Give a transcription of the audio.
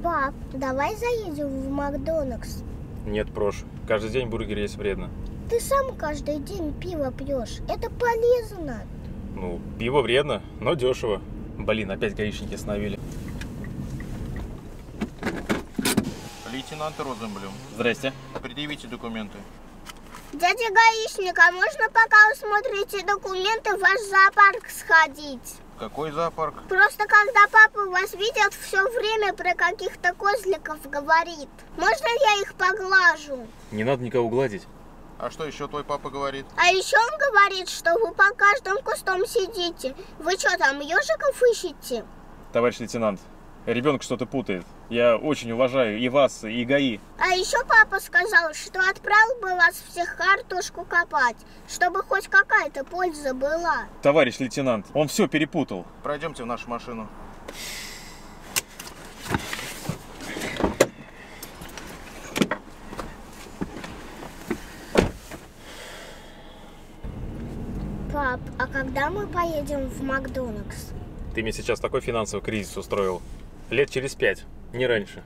Пап, давай заедем в Макдональдс. Нет, Прош, каждый день бургер есть вредно. Ты сам каждый день пиво пьешь. Это полезно. Ну, пиво вредно, но дешево. Блин, опять гаишники остановили. Лейтенант Розенблюм. Здрасте. Предъявите документы. Дядя гаишник, а можно, пока вы смотрите документы, в ваш зоопарк сходить? Какой зоопарк? Просто когда папа вас видит, все время про каких-то козликов говорит. Можно я их поглажу? Не надо никого гладить. А что еще твой папа говорит? А еще он говорит, что вы по каждым кустам сидите. Вы что там, ежиков ищете? Товарищ лейтенант, ребенок что-то путает. Я очень уважаю и вас, и ГАИ. А еще папа сказал, что отправил бы вас всех картошку копать, чтобы хоть какая-то польза была. Товарищ лейтенант, он все перепутал. Пройдемте в нашу машину. Пап, а когда мы поедем в Макдональдс? Ты мне сейчас такой финансовый кризис устроил. Лет через 5, не раньше.